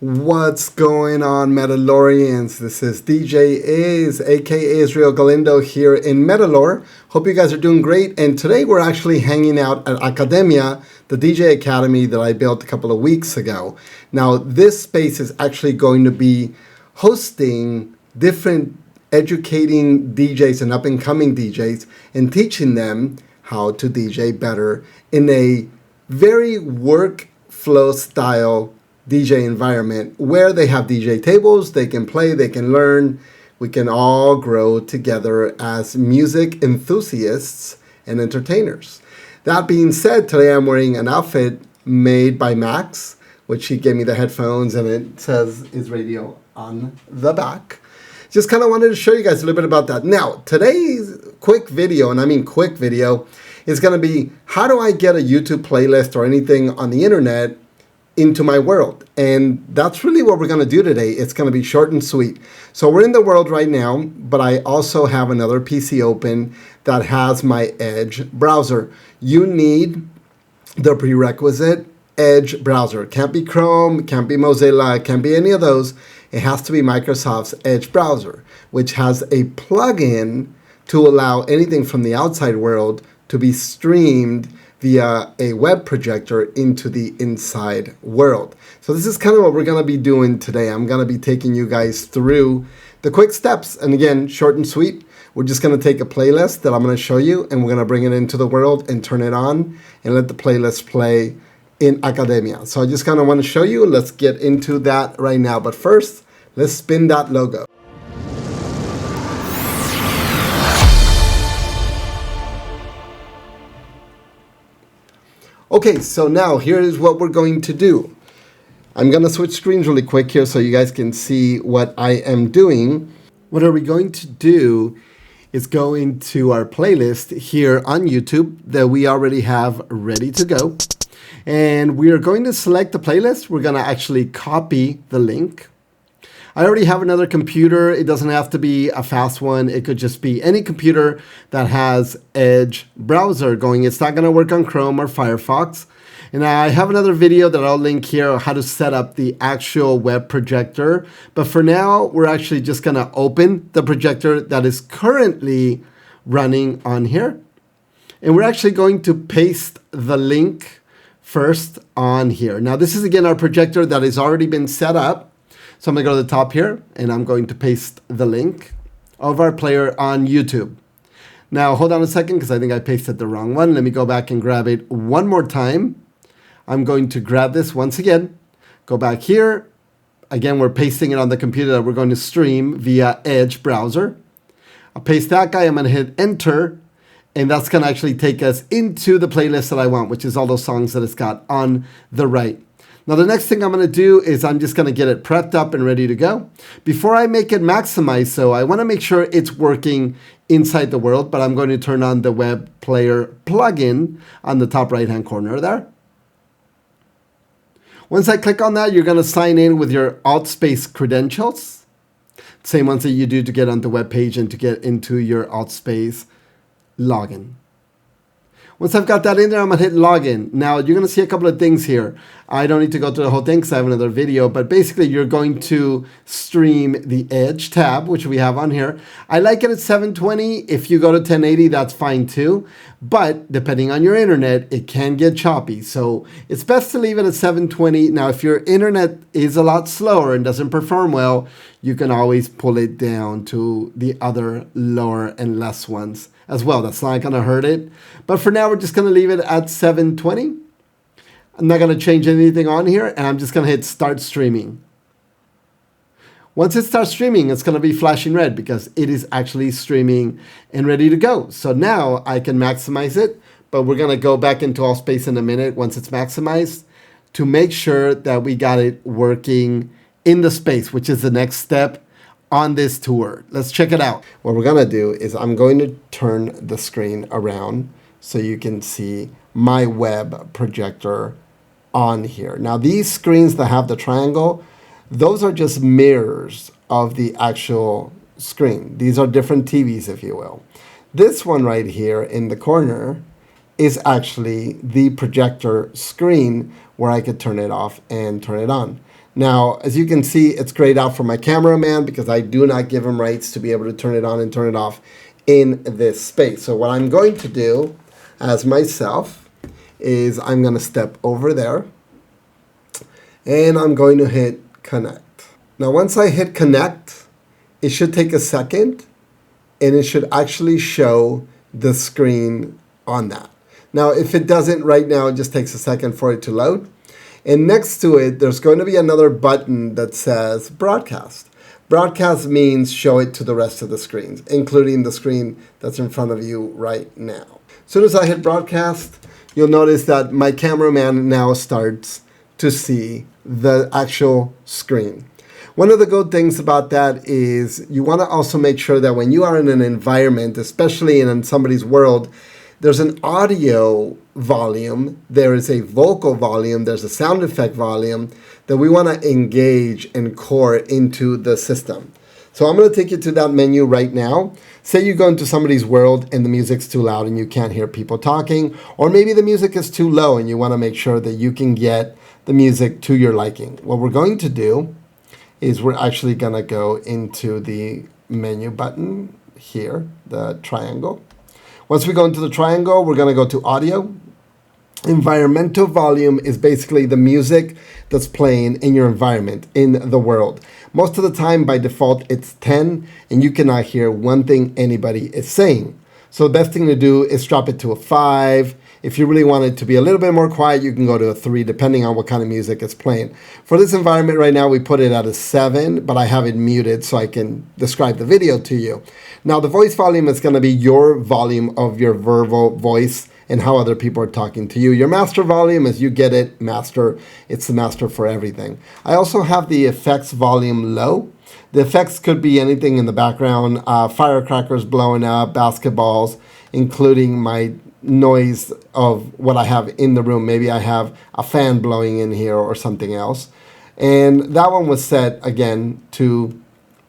What's going on, Metalorians? This is DJ aka Israel Galindo here in Metalore. Hope you guys are doing great. And today we're actually hanging out at Academia, the DJ Academy that I built a couple of weeks ago. Now, this space is actually going to be hosting different educating DJs and up-and-coming DJs and teaching them how to DJ better in a very workflow style DJ environment where they have DJ tables, they can play, they can learn. We can all grow together as music enthusiasts and entertainers. That being said, today I'm wearing an outfit made by Max, which he gave me the headphones and it says his radio on the back. Just kind of wanted to show you guys a little bit about that. Now, today's quick video, and I mean quick video, is going to be how do I get a YouTube playlist or anything on the internet into my world. And that's really what we're going to do today. It's going to be short and sweet. So we're in the world right now, but I also have another PC open that has my Edge browser. You need the prerequisite Edge browser. Can't be Chrome, can't be Mozilla, can't be any of those. It has to be Microsoft's Edge browser, which has a plugin to allow anything from the outside world to be streamed via a web projector into the inside world. So this is kind of what we're going to be doing today. I'm going to be taking you guys through the quick steps. And again, short and sweet. We're just going to take a playlist that I'm going to show you and we're going to bring it into the world and turn it on and let the playlist play in Academia. So I just kind of want to show you. Let's get into that right now. But first, let's spin that logo. Okay, so now here is what we're going to do. I'm going to switch screens really quick here so you guys can see what I am doing. What are we going to do is go into our playlist here on YouTube that we already have ready to go. And we are going to select the playlist. We're going to actually copy the link. I already have another computer. It doesn't have to be a fast one. It could just be any computer that has Edge browser going. It's not going to work on Chrome or Firefox. And I have another video that I'll link here on how to set up the actual web projector. But for now, we're actually just going to open the projector that is currently running on here. And we're actually going to paste the link first on here. Now, this is again our projector that has already been set up. So I'm going to go to the top here, and I'm going to paste the link of our player on YouTube. Now, hold on a second, because I think I pasted the wrong one. Let me go back and grab it one more time. I'm going to grab this once again, go back here. Again, we're pasting it on the computer that we're going to stream via Edge browser. I'll paste that guy. I'm going to hit enter, and that's going to actually take us into the playlist that I want, which is all those songs that it's got on the right. Now, the next thing I'm going to do is I'm just going to get it prepped up and ready to go. Before I make it maximize, so I want to make sure it's working inside the world, but I'm going to turn on the web player plugin on the top right-hand corner there. Once I click on that, you're going to sign in with your AltSpace credentials. Same ones that you do to get on the web page and to get into your AltSpace login. Once I've got that in there, I'm going to hit login. Now, you're going to see a couple of things here. I don't need to go through the whole thing because I have another video, but basically you're going to stream the Edge tab, which we have on here. I like it at 720. If you go to 1080, that's fine too. But depending on your internet, it can get choppy. So it's best to leave it at 720. Now, if your internet is a lot slower and doesn't perform well, you can always pull it down to the other lower and less ones as well. That's not going to hurt it. But for now, we're just going to leave it at 720. I'm not going to change anything on here, and I'm just going to hit start streaming. Once it starts streaming, it's going to be flashing red because it is actually streaming and ready to go. So now I can maximize it, but we're going to go back into AltSpace in a minute once it's maximized to make sure that we got it working in the space, which is the next step on this tour. Let's check it out. What we're going to do is I'm going to turn the screen around so you can see my web projector on here. Now, these screens that have the triangle, those are just mirrors of the actual screen. These are different TVs, if you will. This one right here in the corner is actually the projector screen where I could turn it off and turn it on. Now, as you can see, it's grayed out for my cameraman because I do not give him rights to be able to turn it on and turn it off in this space. So what I'm going to do as myself is I'm going to step over there and I'm going to hit connect. Now, once I hit connect, it should take a second and it should actually show the screen on that. Now, if it doesn't right now, it just takes a second for it to load. And next to it, there's going to be another button that says broadcast. Broadcast means show it to the rest of the screens, including the screen that's in front of you right now. As soon as I hit broadcast, you'll notice that my cameraman now starts to see the actual screen. One of the good things about that is you want to also make sure that when you are in an environment, especially in somebody's world, there's an audio volume, there is a vocal volume, there's a sound effect volume that we want to engage and core into the system. So I'm going to take you to that menu right now. Say you go into somebody's world and the music's too loud and you can't hear people talking, or maybe the music is too low and you want to make sure that you can get the music to your liking. What we're going to do is we're actually going to go into the menu button here, the triangle. Once we go into the triangle, we're going to go to audio. Environmental volume is basically the music that's playing in your environment, in the world. Most of the time, by default, it's 10, and you cannot hear one thing anybody is saying. So the best thing to do is drop it to a 5. If you really want it to be a little bit more quiet, you can go to a 3, depending on what kind of music it's playing. For this environment right now, we put it at a 7, but I have it muted so I can describe the video to you. Now, the voice volume is going to be your volume of your verbal voice and how other people are talking to you. Your master volume is you get it, master. It's the master for everything. I also have the effects volume low. The effects could be anything in the background, firecrackers blowing up, basketballs, including my noise of what I have in the room. Maybe I have a fan blowing in here or something else. And that one was set again to,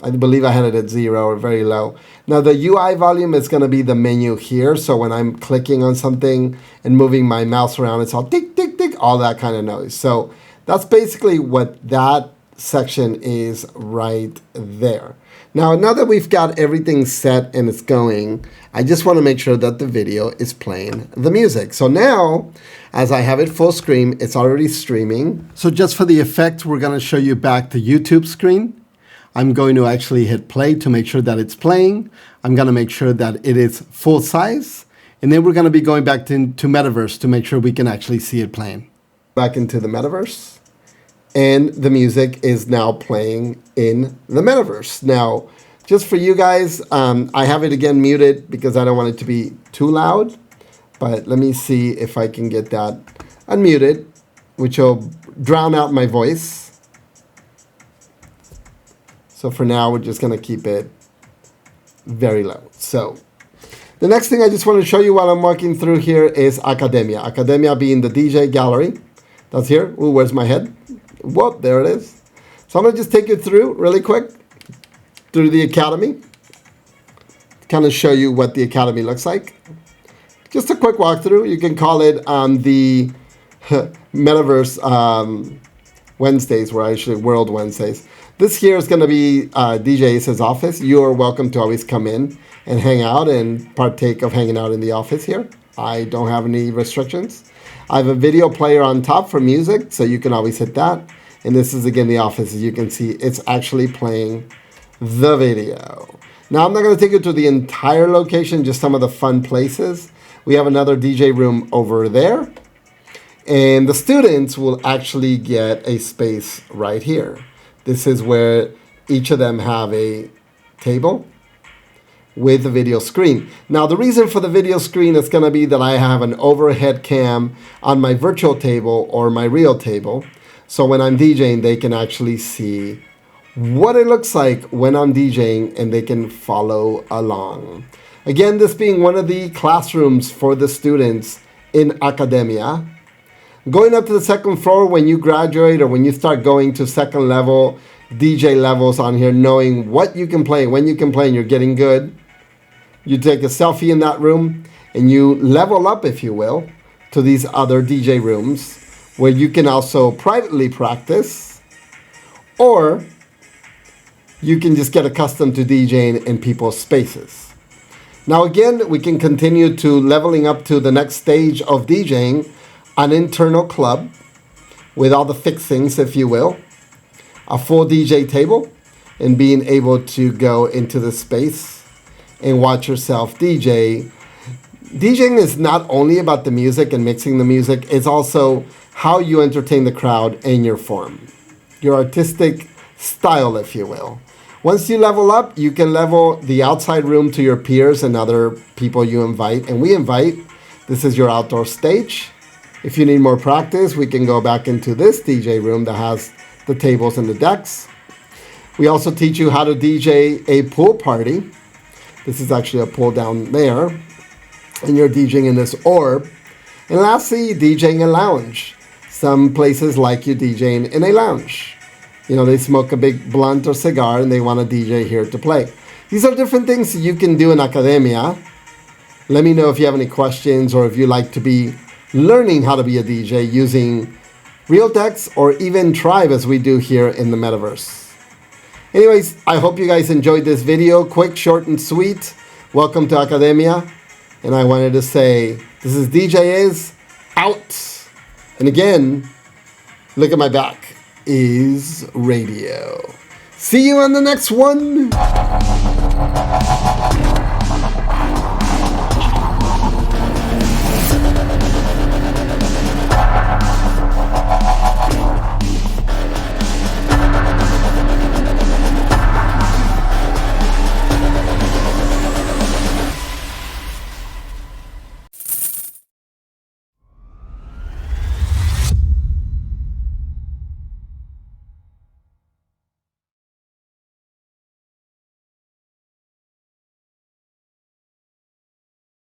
I believe I had it at 0 or very low. Now the UI volume is going to be the menu here. So when I'm clicking on something and moving my mouse around, it's all tick, tick, tick, all that kind of noise. So that's basically what that section is right there. Now that we've got everything set and it's going, I just want to make sure that the video is playing the music. So now, as I have it full screen, it's already streaming. So just for the effect, we're going to show you back the YouTube screen. I'm going to actually hit play to make sure that it's playing. I'm going to make sure that it is full size. And then we're going to be going back to Metaverse to make sure we can actually see it playing. Back into the Metaverse. And the music is now playing in the Metaverse. Now, just for you guys, I have it again muted because I don't want it to be too loud. But let me see if I can get that unmuted, which will drown out my voice. So for now, we're just going to keep it very low. So the next thing I just want to show you while I'm walking through here is Academia. Academia being the DJ gallery. That's here. Ooh, where's my head? Whoop, there it is. So I'm going to just take you through really quick through the Academy. Kind of show you what the Academy looks like. Just a quick walkthrough. You can call it the Metaverse Wednesdays, where actually World Wednesdays. This here is going to be DJ Ace's office. You're welcome to always come in and hang out and partake of hanging out in the office here. I don't have any restrictions. I have a video player on top for music, so you can always hit that. And this is, again, the office. As you can see, it's actually playing the video. Now, I'm not going to take you to the entire location, just some of the fun places. We have another DJ room over there. And the students will actually get a space right here. This is where each of them have a table with a video screen. Now, the reason for the video screen is going to be that I have an overhead cam on my virtual table or my real table. So when I'm DJing, they can actually see what it looks like when I'm DJing and they can follow along. Again, this being one of the classrooms for the students in Academia. Going up to the second floor when you graduate or when you start going to second level DJ levels on here, knowing what you can play, when you can play, and you're getting good. You take a selfie in that room and you level up, if you will, to these other DJ rooms where you can also privately practice or you can just get accustomed to DJing in people's spaces. Now again, we can continue to leveling up to the next stage of DJing, an internal club with all the fixings, if you will, a full DJ table, and being able to go into the space and watch yourself DJ. DJing is not only about the music and mixing the music, it's also how you entertain the crowd in your form, your artistic style, if you will. Once you level up, you can level the outside room to your peers and other people you invite. And we invite, this is your outdoor stage. If you need more practice, we can go back into this DJ room that has the tables and the decks. We also teach you how to DJ a pool party. This is actually a pool down there. And you're DJing in this orb. And lastly, DJing a lounge. Some places like you DJing in a lounge. You know, they smoke a big blunt or cigar and they want a DJ here to play. These are different things you can do in academia. Let me know if you have any questions or if you like to be learning how to be a DJ using real decks or even Tribe as we do here in the Metaverse. Anyways, I hope you guys enjoyed this video. Quick, short, and sweet. Welcome to academia. And I wanted to say, this is DJ Is out. And again, look at my back, is radio. See you on the next one.